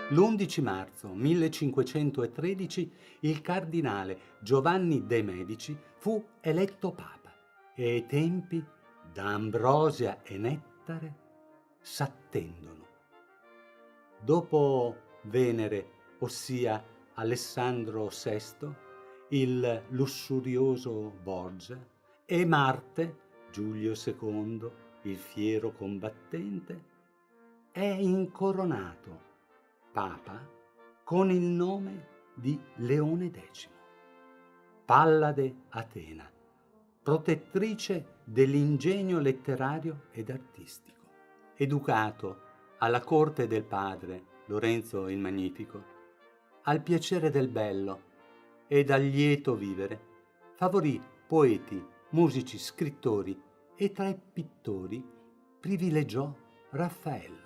L'11 marzo 1513 il cardinale Giovanni de' Medici fu eletto papa e i tempi d'ambrosia e nettare s'attendono. Dopo Venere, ossia Alessandro VI, il lussurioso Borgia, e Marte, Giulio II, il fiero combattente, è incoronato papa con il nome di Leone X, Pallade Atena, protettrice dell'ingegno letterario ed artistico. Educato alla corte del padre Lorenzo il Magnifico, al piacere del bello ed al lieto vivere, favorì poeti, musici, scrittori e tra i pittori privilegiò Raffaello.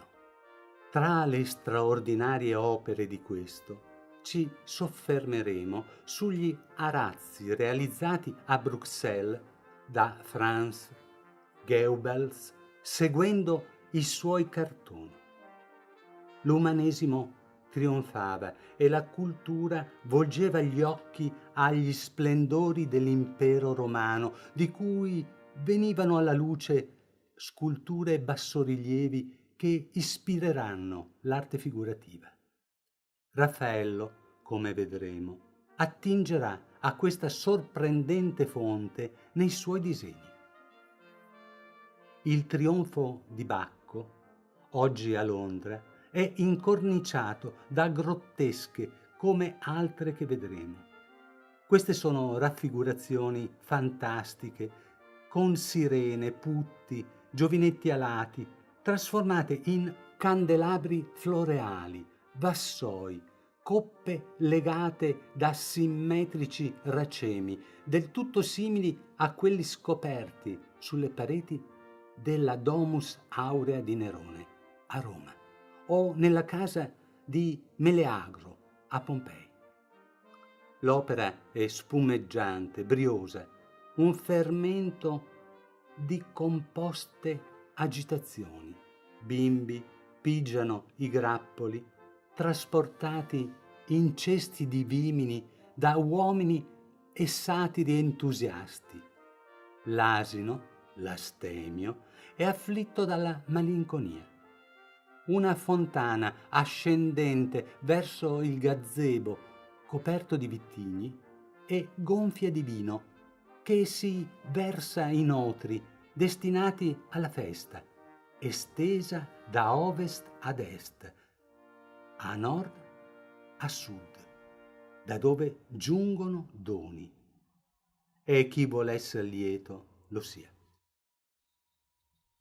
Tra le straordinarie opere di questo ci soffermeremo sugli arazzi realizzati a Bruxelles da Franz Goebbels seguendo i suoi cartoni. L'umanesimo trionfava e la cultura volgeva gli occhi agli splendori dell'impero romano, di cui venivano alla luce sculture e bassorilievi che ispireranno l'arte figurativa. Raffaello, come vedremo, attingerà a questa sorprendente fonte nei suoi disegni. Il trionfo di Bacco, oggi a Londra, è incorniciato da grottesche come altre che vedremo. Queste sono raffigurazioni fantastiche, con sirene, putti, giovinetti alati, trasformate in candelabri floreali, vassoi, coppe legate da simmetrici racemi, del tutto simili a quelli scoperti sulle pareti della Domus Aurea di Nerone a Roma o nella casa di Meleagro a Pompei. L'opera è spumeggiante, briosa, un fermento di composte agitazioni. Bimbi pigiano i grappoli, trasportati in cesti di vimini da uomini e satiri entusiasti. L'asino, l'astemio, è afflitto dalla malinconia. Una fontana ascendente verso il gazebo, coperto di vitigni, e gonfia di vino, che si versa in otri destinati alla festa, estesa da ovest ad est, a nord a sud, da dove giungono doni. E chi vuol essere lieto lo sia.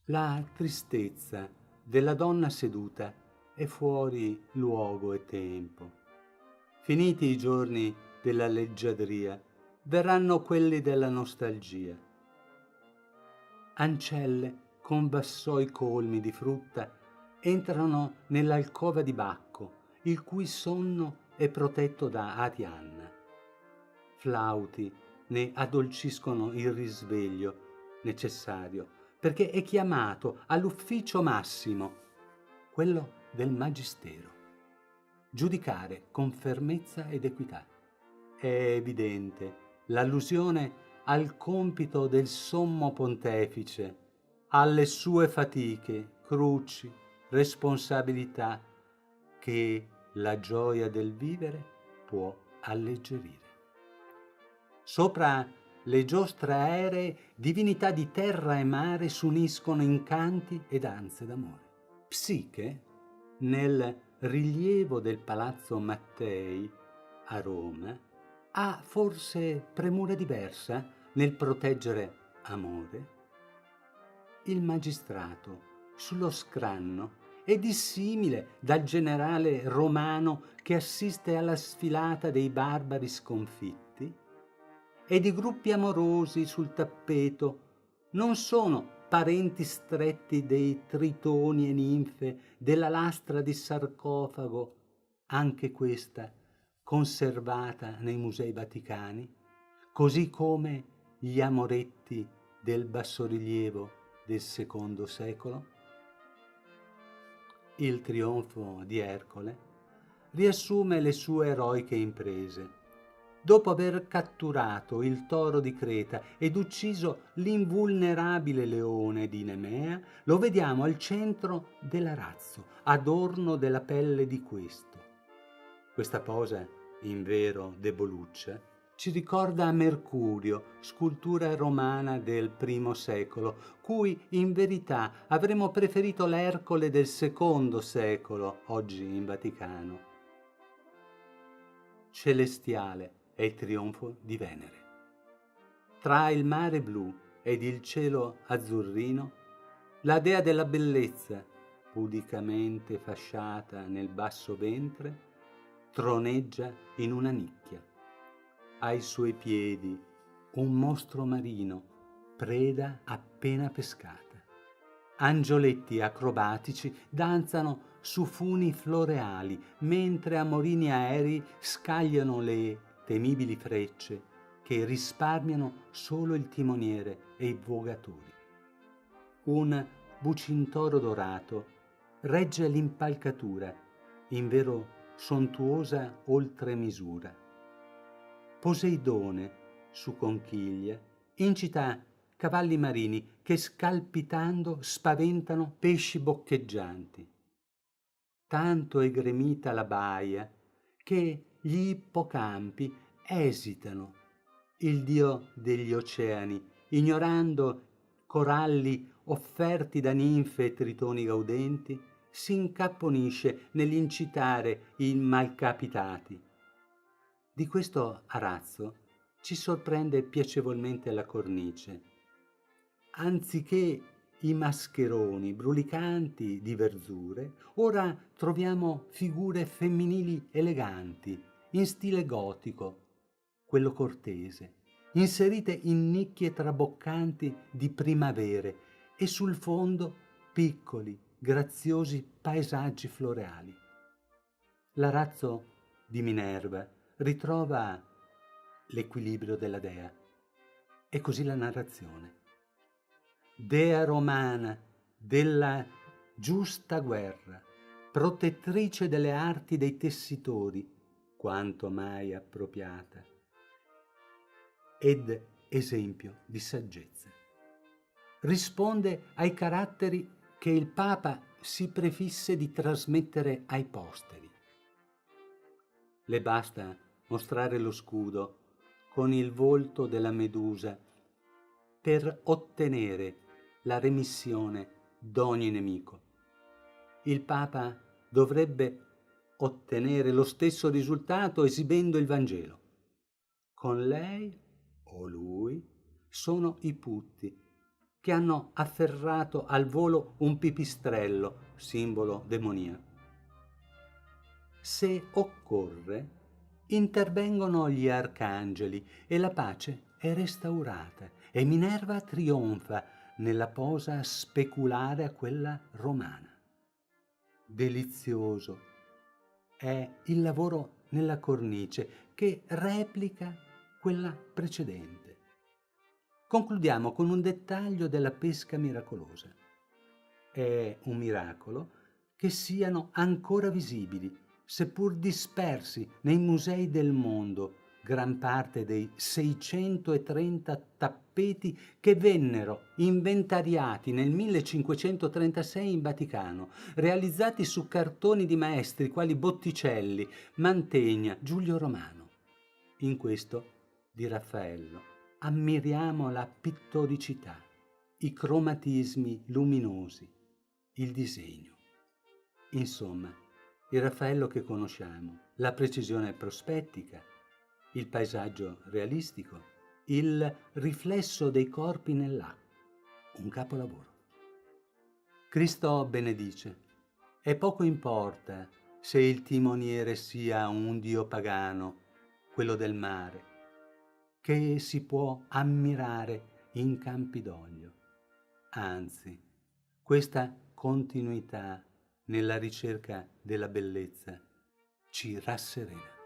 La tristezza della donna seduta è fuori luogo e tempo. Finiti i giorni della leggiadria, verranno quelli della nostalgia. Ancelle con vassoi colmi di frutta entrano nell'alcova di Bacco, il cui sonno è protetto da Arianna. Flauti ne addolciscono il risveglio necessario, perché è chiamato all'ufficio massimo, quello del magistero, giudicare con fermezza ed equità. È evidente l'allusione al compito del sommo pontefice, alle sue fatiche, cruci, responsabilità che la gioia del vivere può alleggerire. Sopra le giostre aeree, divinità di terra e mare s'uniscono in canti e danze d'amore. Psiche, nel rilievo del Palazzo Mattei a Roma, ha forse premura diversa nel proteggere amore? Il magistrato sullo scranno è dissimile dal generale romano che assiste alla sfilata dei barbari sconfitti? Ed i gruppi amorosi sul tappeto non sono parenti stretti dei tritoni e ninfe della lastra di sarcofago, anche questa conservata nei musei vaticani, così come gli amoretti del bassorilievo del II secolo? Il trionfo di Ercole riassume le sue eroiche imprese. Dopo aver catturato il toro di Creta ed ucciso l'invulnerabile leone di Nemea, lo vediamo al centro dell'arazzo, adorno della pelle di questo. Questa posa, invero deboluccia, ci ricorda Mercurio, scultura romana del I secolo, cui in verità avremmo preferito l'Ercole del II secolo, oggi in Vaticano. Celestiale è il trionfo di Venere. Tra il mare blu ed il cielo azzurrino, la dea della bellezza, pudicamente fasciata nel basso ventre, troneggia in una nicchia. Ai suoi piedi un mostro marino, preda appena pescata. Angioletti acrobatici danzano su funi floreali, mentre amorini aerei scagliano le temibili frecce che risparmiano solo il timoniere e i vogatori. Un bucintoro dorato regge l'impalcatura, invero sontuosa oltre misura. Poseidone, su conchiglie, incita cavalli marini che scalpitando spaventano pesci boccheggianti. Tanto è gremita la baia che gli ippocampi esitano. Il dio degli oceani, ignorando coralli offerti da ninfe e tritoni gaudenti, si incapponisce nell'incitare i malcapitati. Di questo arazzo ci sorprende piacevolmente la cornice. Anziché i mascheroni brulicanti di verzure, ora troviamo figure femminili eleganti, in stile gotico, quello cortese, inserite in nicchie traboccanti di primavere e sul fondo piccoli, graziosi paesaggi floreali. L'arazzo di Minerva ritrova l'equilibrio della dea. E così la narrazione. Dea romana della giusta guerra, protettrice delle arti dei tessitori, quanto mai appropriata, ed esempio di saggezza. Risponde ai caratteri che il Papa si prefisse di trasmettere ai posteri. Le basta mostrare lo scudo con il volto della Medusa per ottenere la remissione d'ogni nemico. Il Papa dovrebbe ottenere lo stesso risultato esibendo il Vangelo. Con lei o lui sono i putti che hanno afferrato al volo un pipistrello, simbolo demoniaco. Se occorre, intervengono gli arcangeli e la pace è restaurata e Minerva trionfa nella posa speculare a quella romana. Delizioso è il lavoro nella cornice che replica quella precedente. Concludiamo con un dettaglio della pesca miracolosa. È un miracolo che siano ancora visibili, seppur dispersi nei musei del mondo, gran parte dei 630 tappeti che vennero inventariati nel 1536 in Vaticano, realizzati su cartoni di maestri quali Botticelli, Mantegna, Giulio Romano. In questo di Raffaello ammiriamo la pittoricità, i cromatismi luminosi, il disegno. Insomma, il Raffaello che conosciamo, la precisione prospettica, il paesaggio realistico, il riflesso dei corpi nell'acqua, un capolavoro. Cristo benedice, e poco importa se il timoniere sia un dio pagano, quello del mare, che si può ammirare in Campidoglio. Anzi, questa continuità nella ricerca della bellezza ci rasserena.